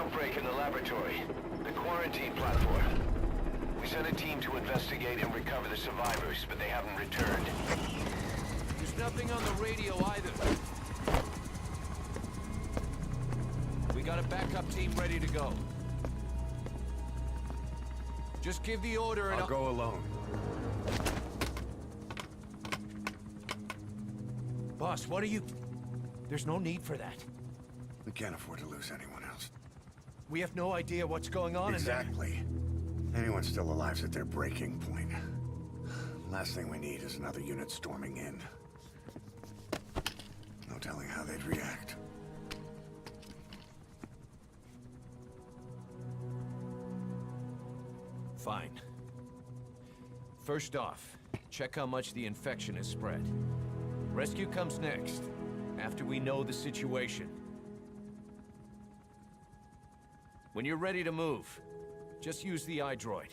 outbreak in the laboratory. The quarantine platform. We sent a team to investigate and recover the survivors, but they haven't returned. There's nothing on the radio either. We got a backup team ready to go. Just give the order and I'll go alone. Boss, what are you... There's no need for that. We can't afford to lose anyone else. We have no idea what's going on Exactly. Anyone still alive's at their breaking point. Last thing we need is another unit storming in. No telling how they'd react. Fine. First off, check how much the infection has spread. Rescue comes next, after we know the situation. When you're ready to move, just use the iDroid.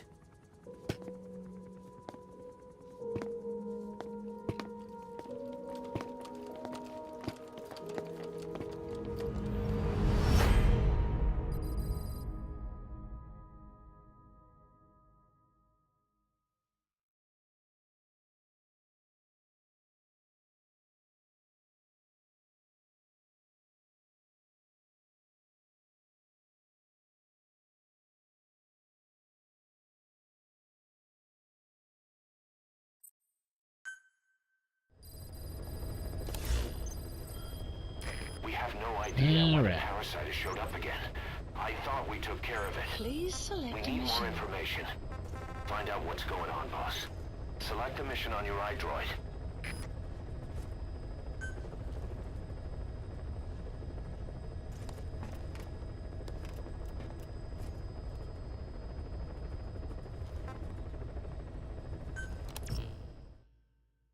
We have no idea when the parasite has showed up again. I thought we took care of it. Please select We a need mission. more information. Find out what's going on, boss. Select a mission on your iDroid.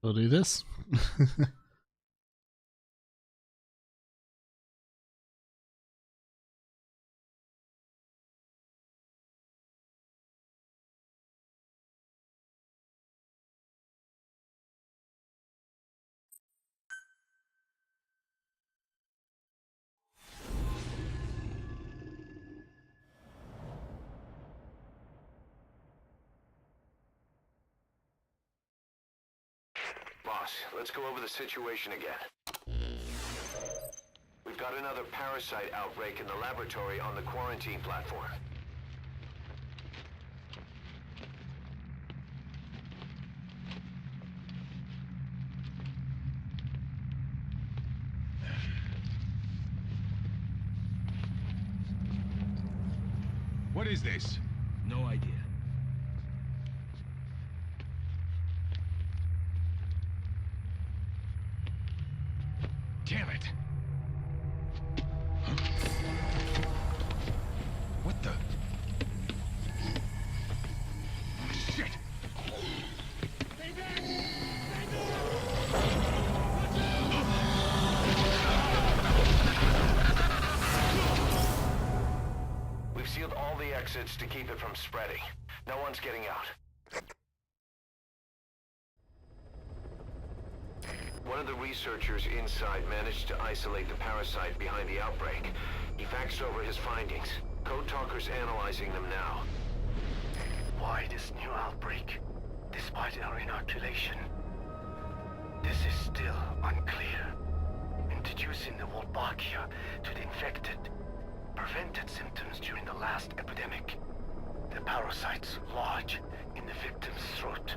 We'll do this. Boss, let's go over the situation again. We've got another parasite outbreak in the laboratory on the quarantine platform. What is this? No idea. Damn it! What the? Shit! We've sealed all the exits to keep it from spreading. No one's getting out. One of the researchers inside managed to isolate the parasite behind the outbreak. He faxed over his findings. Code Talker's analyzing them now. Why this new outbreak, despite our inoculation? This is still unclear. Introducing the Wolbachia to the infected prevented symptoms during the last epidemic. The parasites lodge in the victim's throat,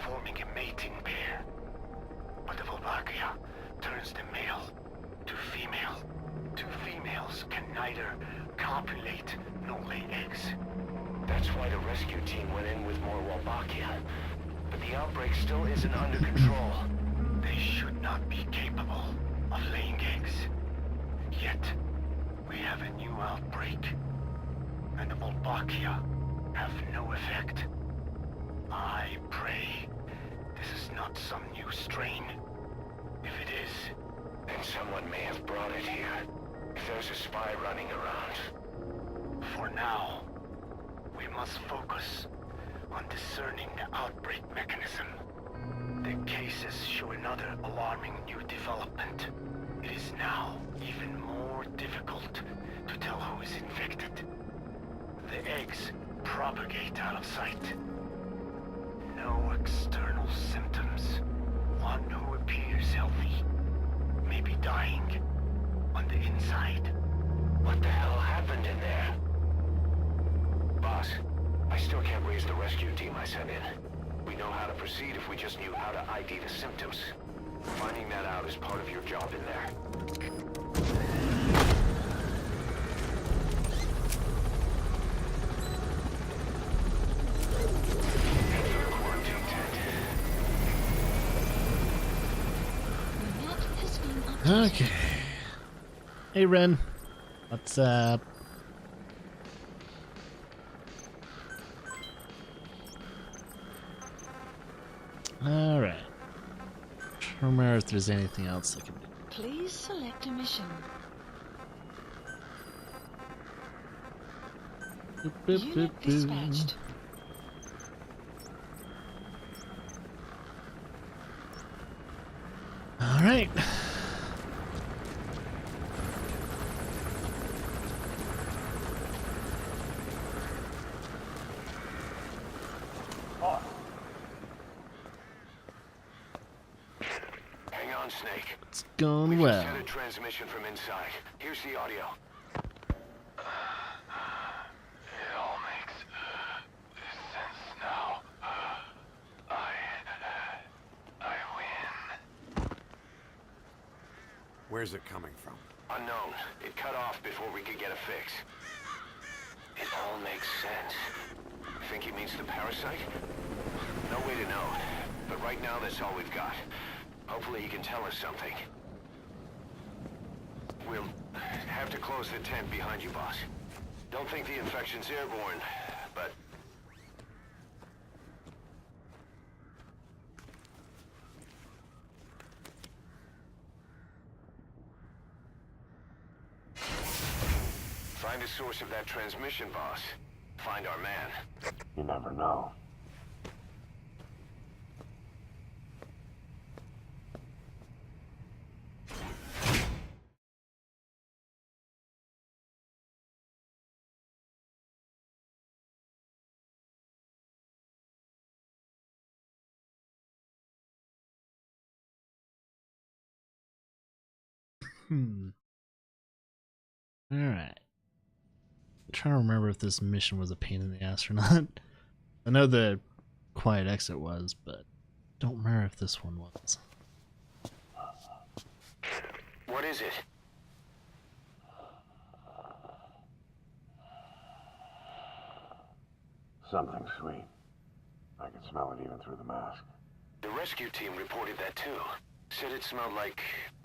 forming a mating pair. But the Wolbachia turns the male to female. Two females can neither copulate nor lay eggs. That's why the rescue team went in with more Wolbachia. But the outbreak still isn't under control. They should not be capable of laying eggs. Yet, we have a new outbreak, and the Wolbachia have no effect. I pray this is not some new strain. If it is, Then someone may have brought it here. If there's a spy running around. for now, we must focus on discerning the outbreak mechanism. The cases show another alarming new development. It is now even more difficult to tell who is infected. The eggs propagate out of sight. No external symptoms. One who appears healthy may be dying on the inside. What the hell happened in there? Boss, I still can't raise the rescue team I sent in. We know how to proceed if we just knew how to ID the symptoms. Finding that out is part of your job in there. Head for the quarantine tent. Okay. Hey, Ren. What's up? Alright. Remember if there's anything else I can do. Please select a mission. Boop, boop, Unit boop, boop. dispatched. Alright. Hang on, Snake. It's going We well. just had a transmission from inside. Here's the audio. It all makes sense now. I win. Where's it coming from? Unknown. It cut off before we could get a fix. It all makes sense. Think he means the parasite? No way to know. But right now, that's all we've got. Hopefully he can tell us something. We'll have to close the tent behind you, boss. Don't think the infection's airborne, but... Find the source of that transmission, boss. Find our man. You never know. Alright. I'm trying to remember if this mission was a pain in the ass or not. I know the quiet exit was, but don't remember if this one was. What is it? Something sweet. I can smell it even through the mask. The rescue team reported that too. Said it smelled like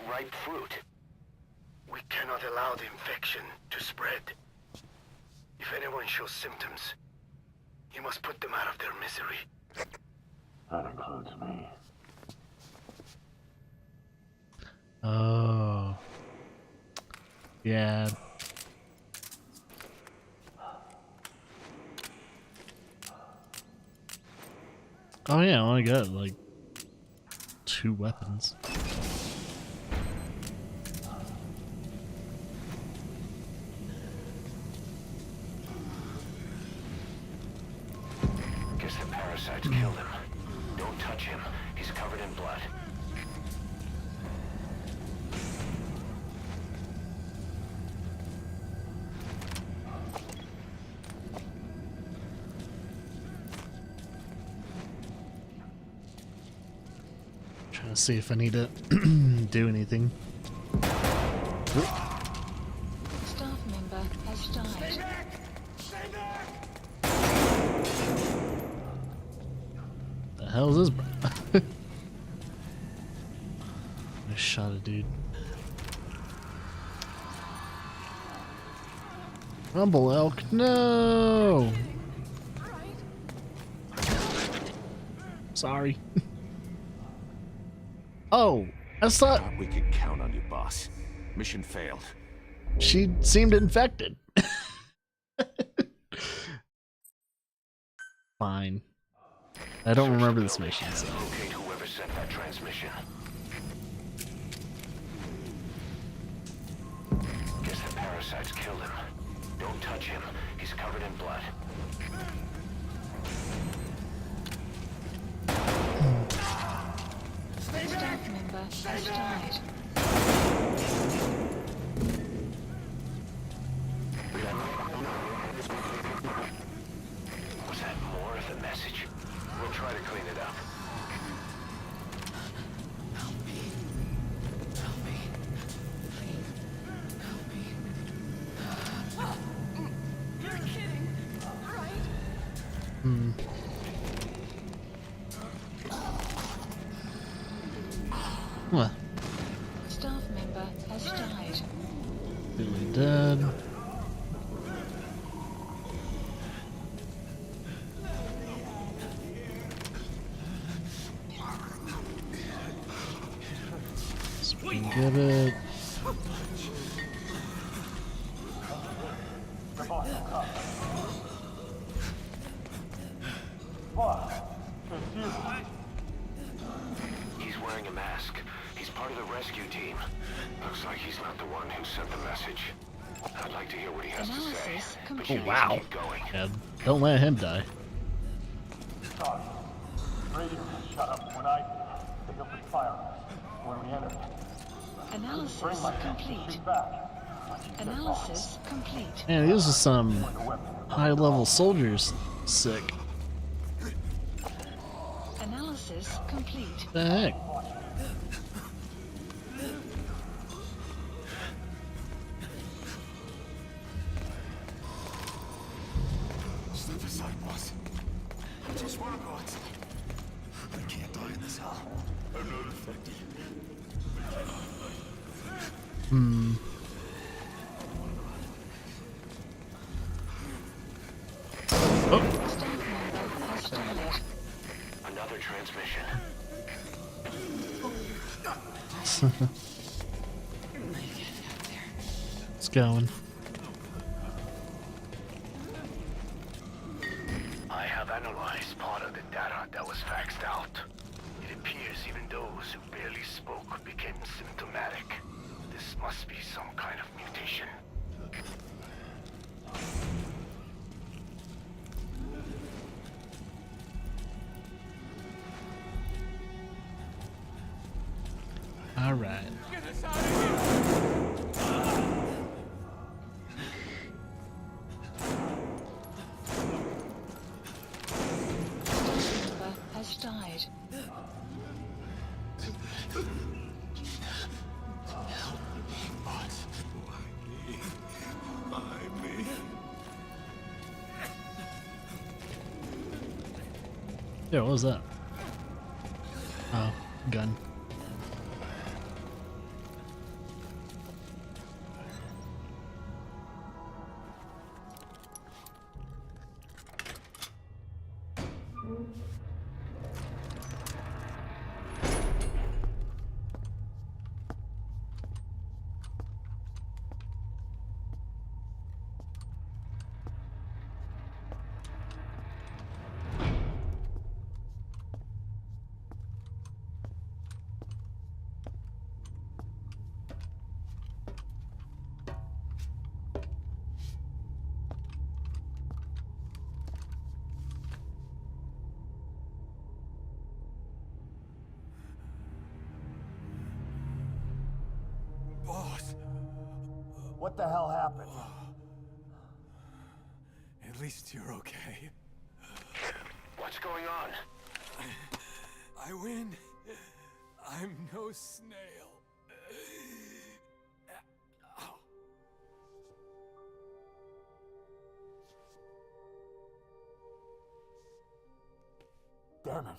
ripe fruit. We cannot allow the infection to spread. If anyone shows symptoms, you must put them out of their misery. That includes me. Oh. Yeah. Oh yeah, I only got like 2 weapons. Guess the parasites killed him. Don't touch him. He's covered in blood. Trying to see if I need to do anything. Staff member has died. The hell is this, bro? I shot a dude. Rumble elk, no! Sorry. Oh, I thought Thought we could count on you, boss. Mission failed. she seemed infected. Fine. I don't remember this mission, so. Locate whoever sent that transmission. Guess the parasite parasites killed him. Don't touch him. He's covered in blood. Staff member has died. Was that more of the message? We'll try to clean it up. What? Staff member has died. Really dead. Get it. He's wearing a mask. He's part of the rescue team. Looks like he's not the one who sent the message. I'd like to hear what he has to say. Analysis But complete. you need to Wow. keep going. Yeah, don't let him die. Radio shut up when I pick up the fire. When we enter, Analysis complete. back. Analysis complete. Man, these are some high-level soldiers sick. Analysis complete. The heck? Step aside, boss. I just want to go outside. I can't die in this hell. I'm not affected. Staff member has died. Another transmission. It's going. I have analyzed part of the data that was faxed out. It appears even those who barely spoke became symptomatic. This must be some kind of mutation. All right. Staff member has died. Yeah, what was that? Oh, gun. Boss, What the hell happened? at least you're okay. What's going on? I win. I'm no snail. Damn it.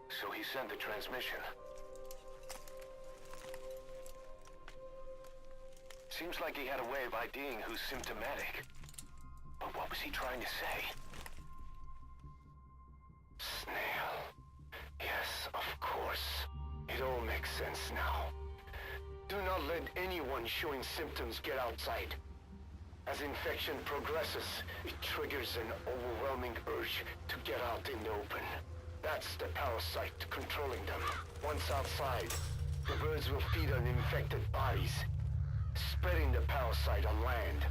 So he sent the transmission. Seems like he had a way of IDing who's symptomatic. But what was he trying to say? Snail. Yes, of course. It all makes sense now. Do not let anyone showing symptoms get outside. As infection progresses, it triggers an overwhelming urge to get out in the open. That's the parasite controlling them. Once outside, the birds will feed on infected bodies, spreading the parasite on land.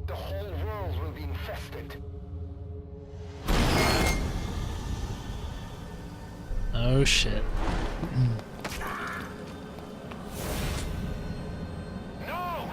The whole world will be infested. Oh shit. No!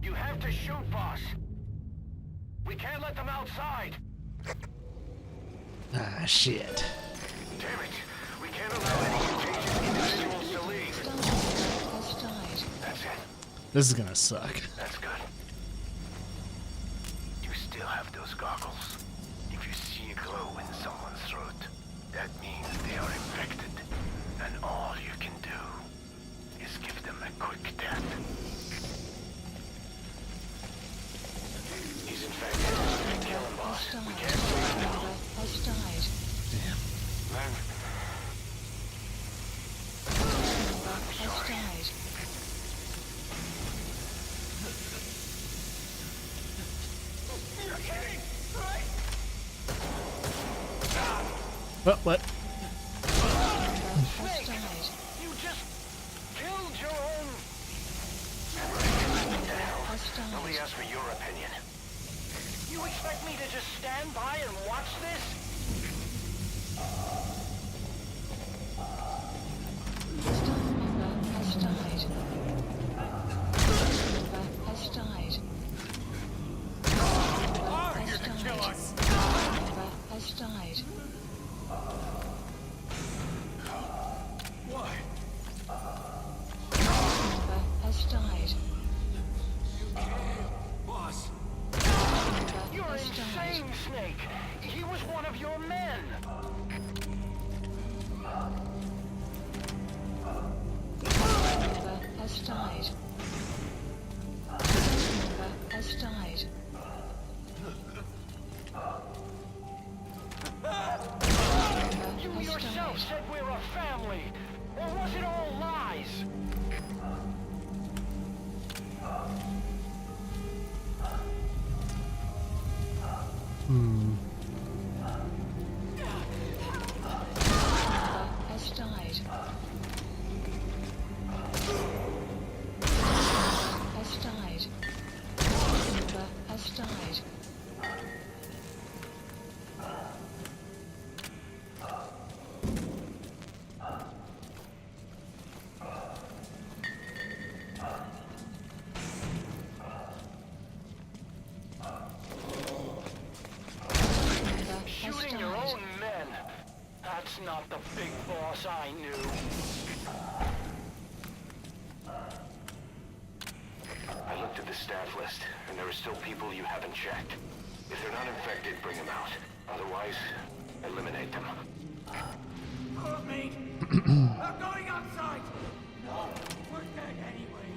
You have to shoot, boss. We can't let them outside. Ah, shit. Damn it. We can't allow any contagious individuals to leave. Staff member has died. That's it. This is gonna suck. That's good. You still have those goggles. If you see a glow in someone's throat, that means they are infected. And all you can do is give them a quick death. He's infected. Kill him, boss. Has We died. can't Staff leave now. member has died. Man, Staff member has died. What? Has died. you just killed your own... Has Nobody died. asked for your opinion. You expect me to just stand by and watch this? Staff member has died. Staff member has died. Staff member has died. Staff member has died. Why? Staff member has died. Boss. Staff member You're has died. insane, Snake. He was one of your men. Staff member has died. Staff member has died. Staff member You has yourself died. said we're a family. Or was it all lies? Member has died. Has died. Member has died. Member has Shooting your died. own men. That's not the big boss I knew. I looked at the staff list, and there are still people you haven't checked. If they're not infected, bring them out. Otherwise, eliminate them. Me! I'm going outside! No, we're dead anyway.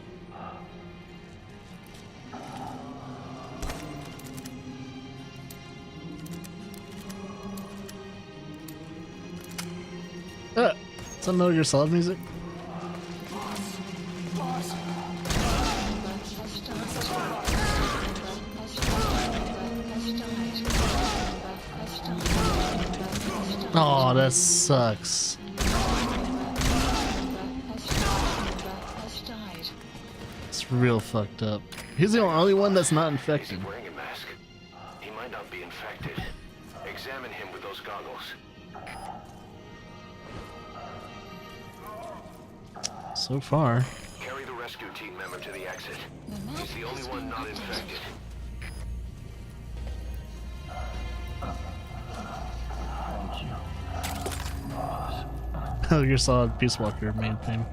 Some Metal Gear Solid music? Oh, that sucks. It's real fucked up. He's the only one that's not infected. He's wearing a mask. He might not be infected. Examine him with those goggles. So far. Carry the rescue team member to the exit. He's the only one not infected. Metal Gear Solid Peace Walker main theme.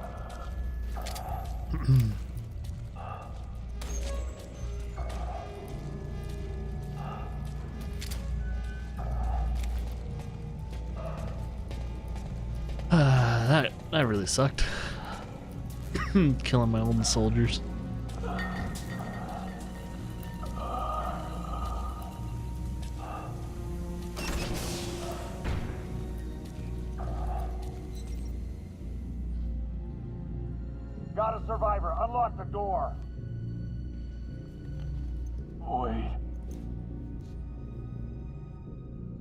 That really sucked. Killing my own soldiers. Got a survivor. Unlock the door. Wait.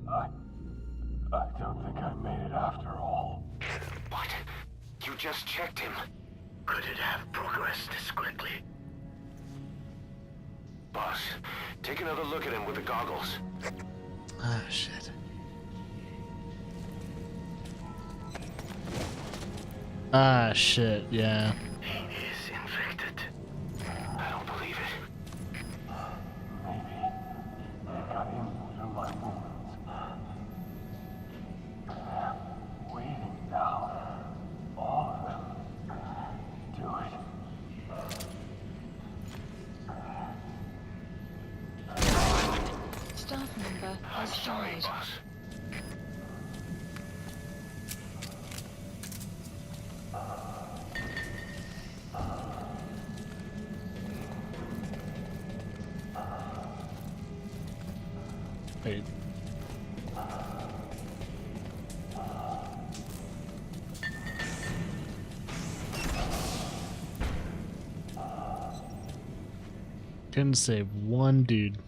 I don't think I made it after all. What? You just checked him. Could it have progressed this quickly? Boss, take another look at him with the goggles. Ah, shit. Ah, shit, yeah. He is infected. I don't believe it. Maybe they got in through my wounds. They're waiting now. All of them. Do it. Staff member I'm has sorry, died. boss. Wait. Couldn't save one dude.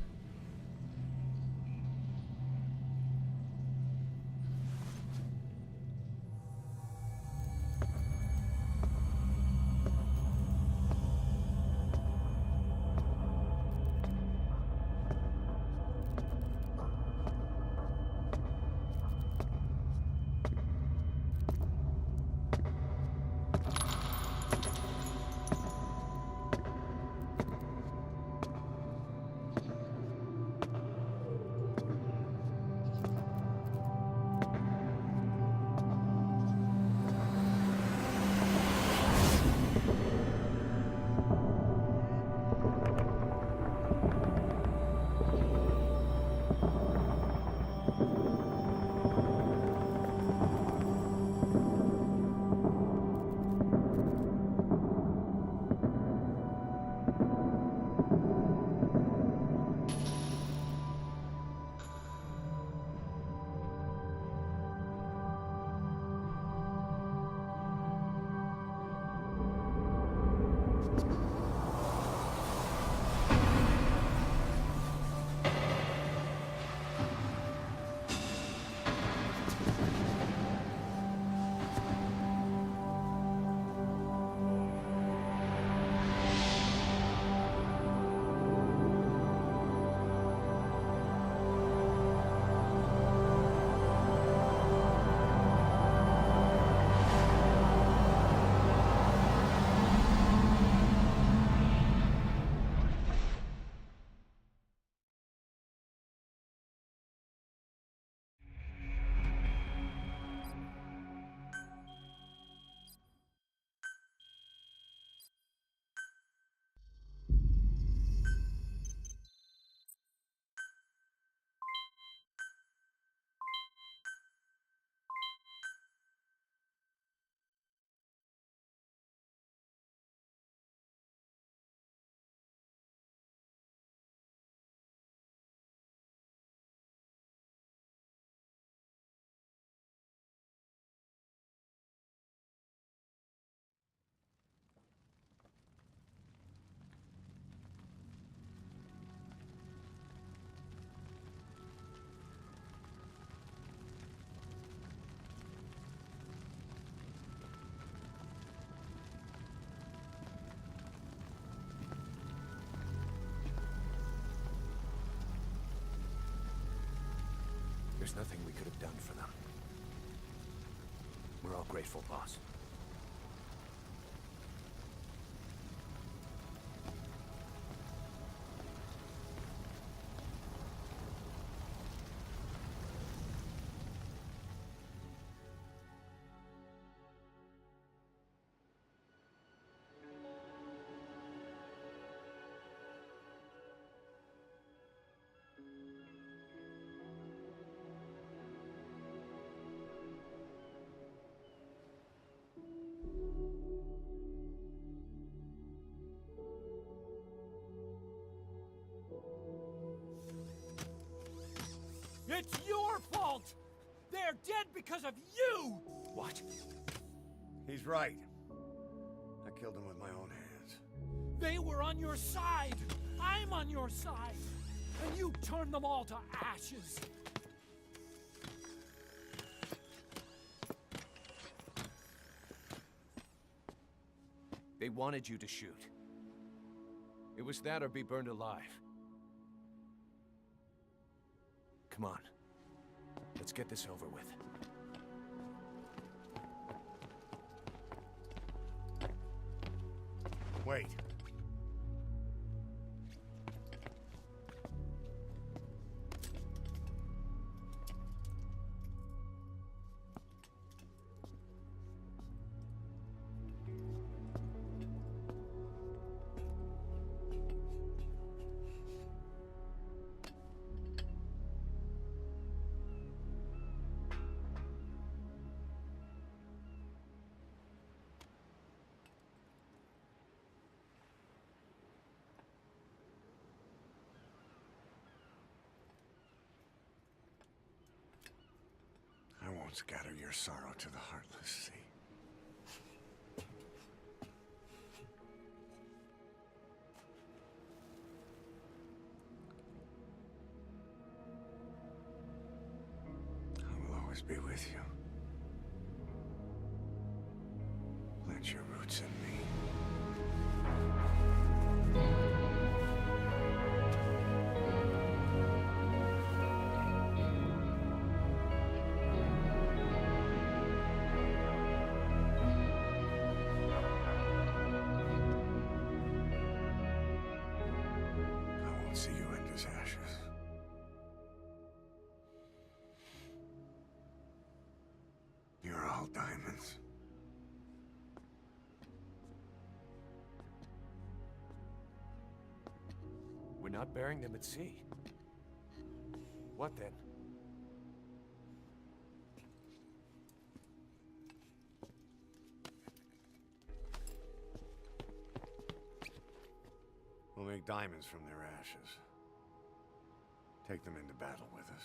There's nothing we could have done for them. We're all grateful, boss. It's your fault! They're dead because of you! What? He's right. I killed him with my own hands. They were on your side! I'm on your side! And you turned them all to ashes! They wanted you to shoot. It was that or be burned alive. Come on. Let's get this over with. Wait. I won't scatter your sorrow to the heartless sea. I will always be with you. Plant your roots in me. I won't see you end as ashes. You're all diamonds. We're not burying them at sea. What then? We'll make diamonds from their ashes. Take them into battle with us.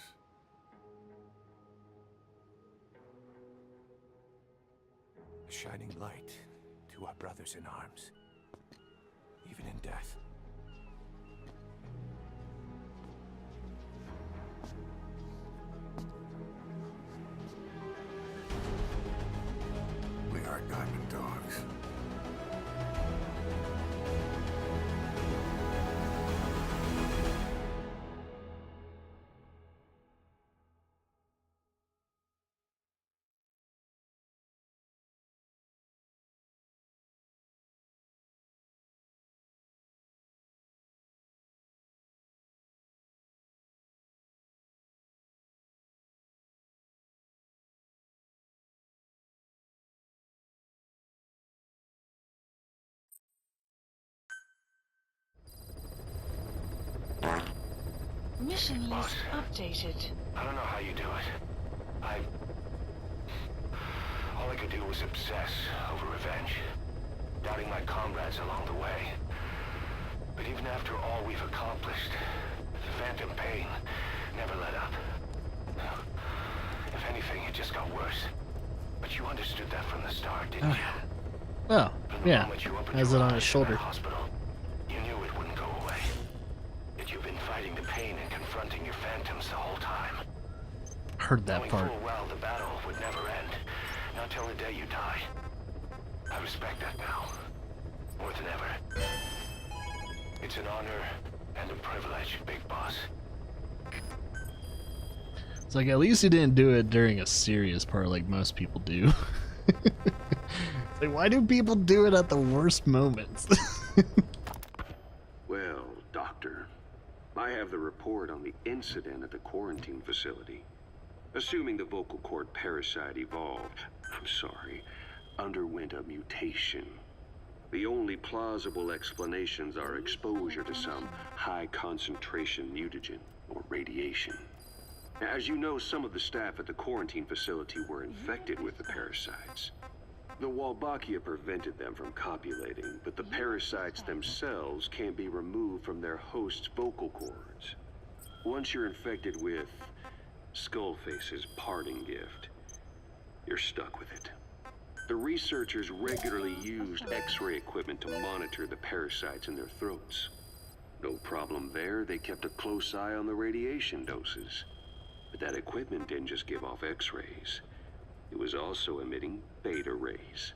A shining light to our brothers in arms. Even in death. We are diamond dogs. Mission list updated. I don't know how you do it. All I could do was obsess over revenge, doubting my comrades along the way. But even after all we've accomplished, the phantom pain never let up. If anything, it just got worse. But you understood that from the start, didn't you? Oh, From the yeah. moment you opened Has your it on eyes his in shoulder. that hospital, you knew it wouldn't go away. That you've been fighting the pain and confronting your phantoms the whole time. Heard that Knowing part. full well the battle would never end, not till the day you die. I respect that now, more than ever. It's an honor and a privilege, Big Boss. It's like, at least he didn't do it during a serious part like most people do. It's like, why do people do it at the worst moments? Well, Doctor, I have the report on the incident at the quarantine facility. Assuming the vocal cord parasite underwent a mutation. The only plausible explanations are exposure to some high-concentration mutagen or radiation. As you know, some of the staff at the quarantine facility were infected with the parasites. The Wolbachia prevented them from copulating, but the parasites themselves can't be removed from their host's vocal cords. Once you're infected with Skullface's parting gift, you're stuck with it. The researchers regularly used X-ray equipment to monitor the parasites in their throats. No problem there, they kept a close eye on the radiation doses. But that equipment didn't just give off X-rays. It was also emitting beta rays.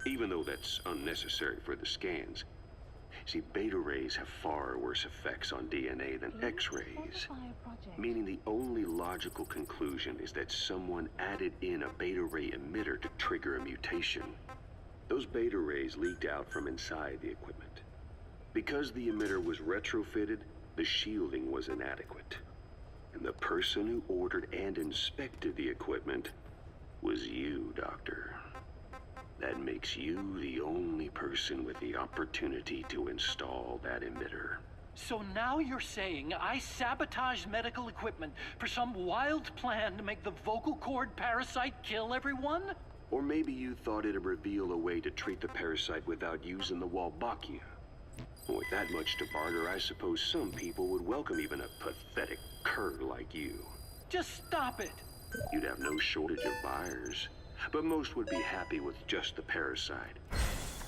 Even though that's unnecessary for the scans. See, beta rays have far worse effects on DNA than X-rays. Meaning the only logical conclusion is that someone added in a beta ray emitter to trigger a mutation. Those beta rays leaked out from inside the equipment. Because the emitter was retrofitted, the shielding was inadequate. And the person who ordered and inspected the equipment was you, Doctor. That makes you the only person with the opportunity to install that emitter. So now you're saying I sabotaged medical equipment for some wild plan to make the vocal cord parasite kill everyone? Or maybe you thought it'd reveal a way to treat the parasite without using the Wolbachia. With that much to barter, I suppose some people would welcome even a pathetic cur like you. Just stop it! You'd have no shortage of buyers, but most would be happy with just the parasite.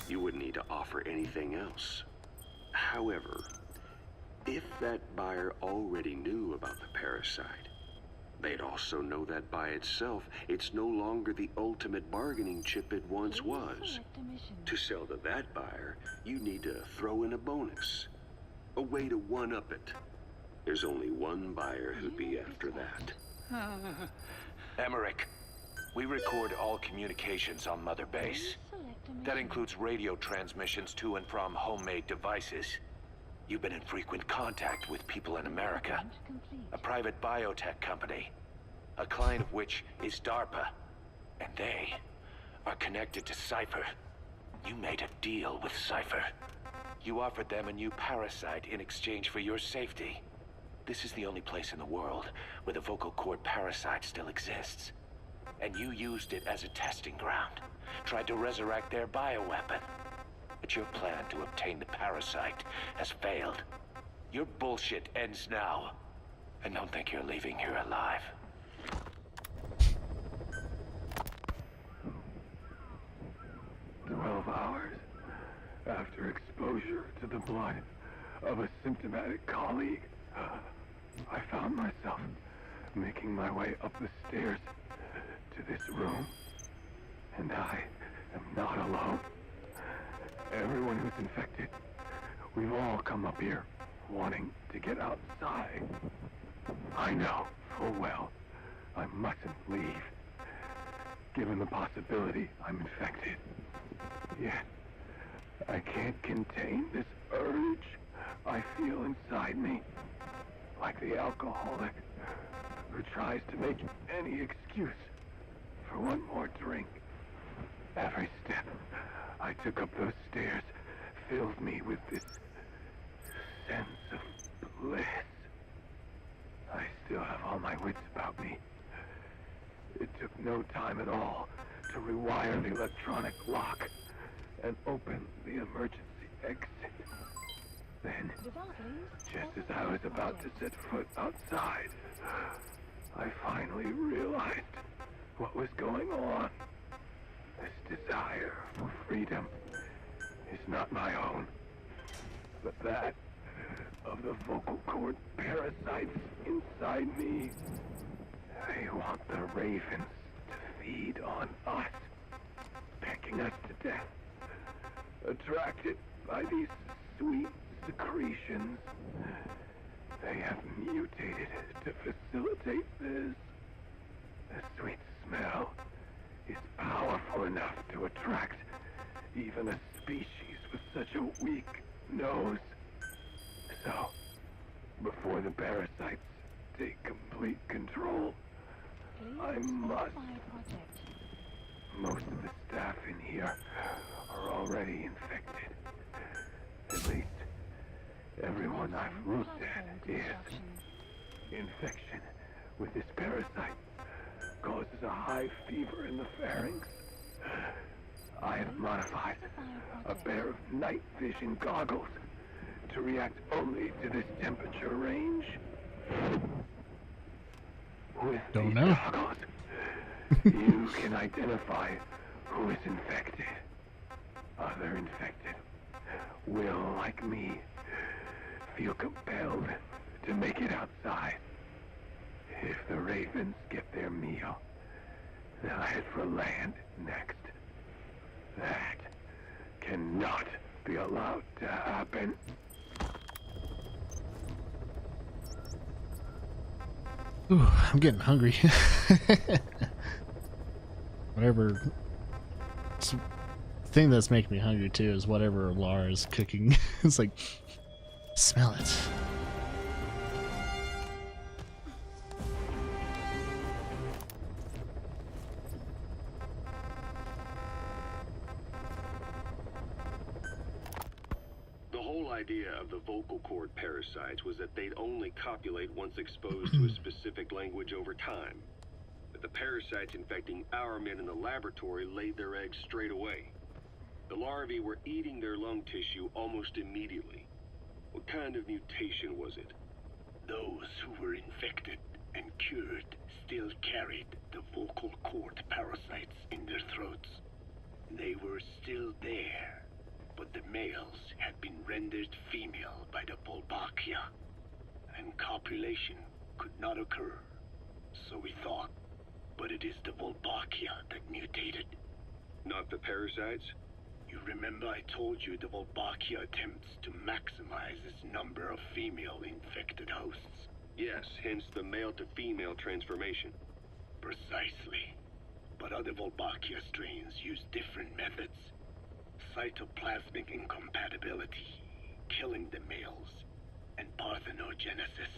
You wouldn't need to offer anything else. However, if that buyer already knew about the parasite, they'd also know that by itself, it's no longer the ultimate bargaining chip it once was. To sell to that buyer, you need to throw in a bonus. A way to one-up it. There's only one buyer who'd be after that. Emmerich, we record all communications on Mother Base. That includes radio transmissions to and from homemade devices. You've been in frequent contact with people in America. A private biotech company. A client of which is DARPA. And they are connected to Cypher. You made a deal with Cypher. You offered them a new parasite in exchange for your safety. This is the only place in the world where the vocal cord parasite still exists. And you used it as a testing ground. Tried to resurrect their bioweapon. But your plan to obtain the parasite has failed. Your bullshit ends now. And don't think you're leaving here alive. Hours after exposure to the blood of a symptomatic colleague, I found myself making my way up the stairs to this room. And I am not alone. Everyone who's infected, we've all come up here wanting to get outside. I know full well I mustn't leave, given the possibility I'm infected. Yet, I can't contain this urge I feel inside me, like the alcoholic who tries to make any excuse for one more drink. Every step I took up those stairs filled me with this sense of bliss. I still have all my wits about me. It took no time at all to rewire the electronic lock and open the emergency exit. Then, just as I was about to set foot outside, I finally realized what was going on. This desire for freedom is not my own, but that of the vocal cord parasites inside me. They want the ravens to feed on us, pecking us to death. Attracted by these sweet secretions, they have mutated to facilitate this. The sweet smell is powerful enough to attract even a species with such a weak nose. So, before the parasites take complete control, I must. Most of the staff in here are already infected. At least, everyone I've looked at is. Infection with this parasite causes a high fever in the pharynx. I have modified a pair of night vision goggles to react only to this temperature range. With Don't these know. goggles, you can identify who is infected. Other infected will, like me, feel compelled to make it outside. If the ravens get their meal, they'll head for land next. That cannot be allowed to happen. Ooh, I'm getting hungry. Whatever thing that's making me hungry too is whatever Lara is cooking. It's like, smell it. The whole idea of the vocal cord parasites was that they'd only copulate once exposed to a specific language over time. But the parasites infecting our men in the laboratory laid their eggs straight away. The larvae were eating their lung tissue almost immediately. What kind of mutation was it? Those who were infected and cured still carried the vocal cord parasites in their throats. They were still there, but the males had been rendered female by the Volbachia, and copulation could not occur. So we thought, but it is the Volbachia that mutated. Not the parasites? You remember I told you the Volbachia attempts to maximize its number of female infected hosts? Yes, hence the male-to-female transformation. Precisely. But other Volbachia strains use different methods. Cytoplasmic incompatibility, killing the males, and parthenogenesis.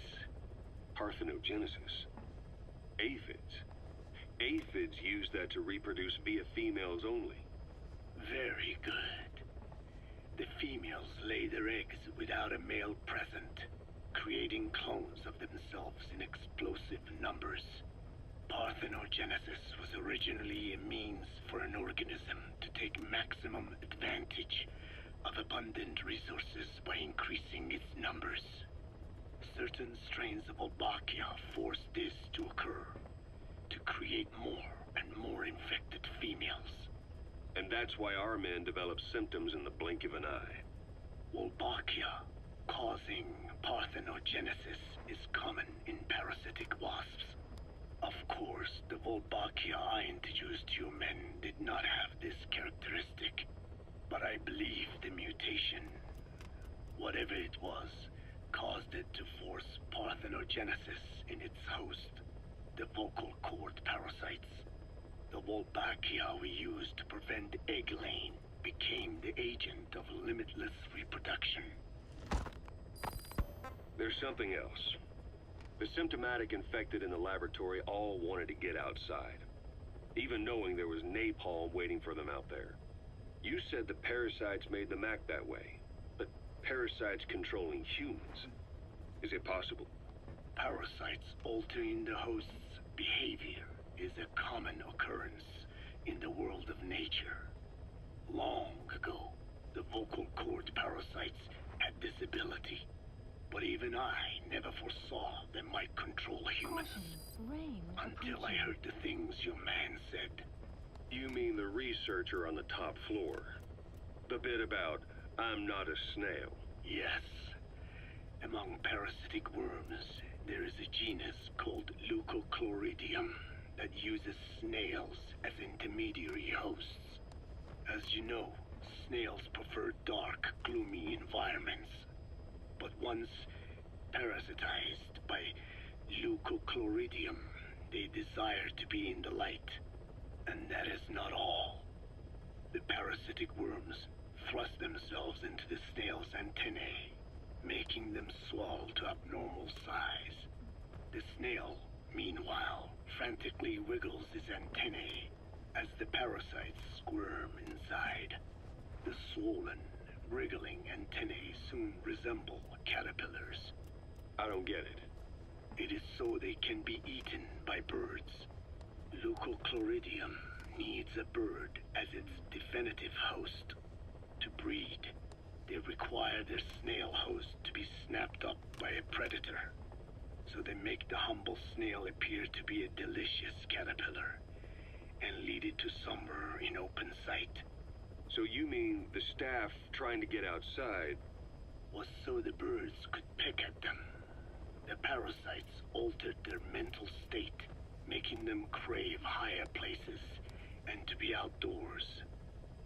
Parthenogenesis? Aphids? Aphids use that to reproduce via females only. Very good. The females lay their eggs without a male present, creating clones of themselves in explosive numbers. Parthenogenesis was originally a means for an organism to take maximum advantage of abundant resources by increasing its numbers. Certain strains of Volbachia force this to occur, to create more and more infected females. And that's why our men develop symptoms in the blink of an eye. Volbachia causing parthenogenesis is common in parasitic wasps. Of course, the Volbachia I introduced to your men did not have this characteristic, but I believe the mutation, whatever it was, caused it to force parthenogenesis in its host, the vocal cord parasites. The Volbachia we used to prevent egg laying became the agent of limitless reproduction. There's something else. The symptomatic infected in the laboratory all wanted to get outside, even knowing there was napalm waiting for them out there. You said the parasites made them act that way, but parasites controlling humans. Is it possible? Parasites altering the host's behavior is a common occurrence in the world of nature. Long ago, the vocal cord parasites had this ability, but even I never foresaw they might control humans. Until I heard the things your man said. You mean the researcher on the top floor? The bit about, I'm not a snail. Yes. Among parasitic worms, there is a genus called Leucochloridium that uses snails as intermediary hosts. As you know, snails prefer dark, gloomy environments. But once parasitized by Leucochloridium, They desire to be in the light. And that is not all. The parasitic worms thrust themselves into the snail's antennae, making them swell to abnormal size. The snail, meanwhile, frantically wiggles his antennae as the parasites squirm inside. The swollen, wriggling antennae soon resemble caterpillars. I don't get it. It is so they can be eaten by birds. Leucochloridium needs a bird as its definitive host. To breed, they require their snail host to be snapped up by a predator. So they make the humble snail appear to be a delicious caterpillar and lead it to somewhere in open sight. So you mean the staff trying to get outside was so the birds could pick at them. The parasites altered their mental state, making them crave higher places and to be outdoors.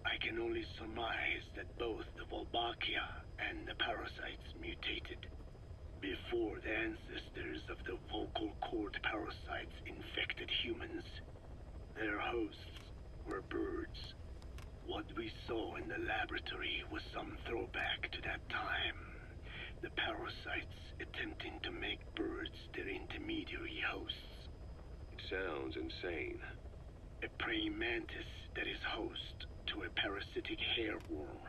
I can only surmise that both the Wolbachia and the parasites mutated before the ancestors of the vocal cord parasites infected humans. Their hosts were birds. What we saw in the laboratory was some throwback to that time. The parasites attempting to make birds their intermediary hosts. It sounds insane. A praying mantis that is host to a parasitic hairworm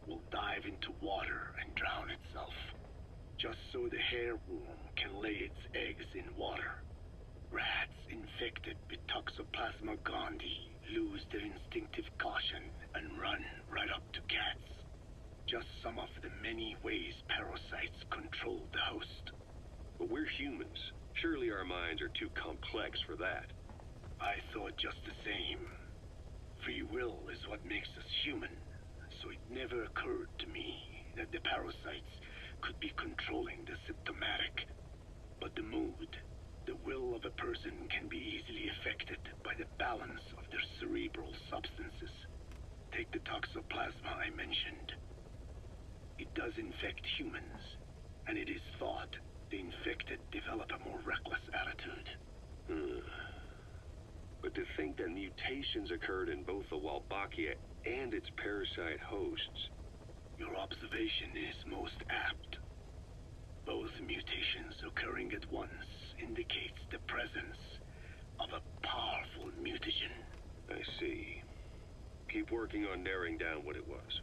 will dive into water and drown itself, just so the hairworm can lay its eggs in water. Rats infected with Toxoplasma gondii lose their instinctive caution and run right up to cats. Just some of the many ways parasites control the host. But we're humans. Surely our minds are too complex for that. I thought just the same. Free will is what makes us human, so it never occurred to me that the parasites could be controlling the symptomatic. But the mood, the will of a person can be easily affected by the balance of their cerebral substances. Take the Toxoplasma I mentioned. It does infect humans, and it is thought the infected develop a more reckless attitude. But to think that mutations occurred in both the Wolbachia and its parasite hosts. Your observation is most apt. Both mutations occurring at once indicates the presence of a powerful mutagen. I see. Keep working on narrowing down what it was.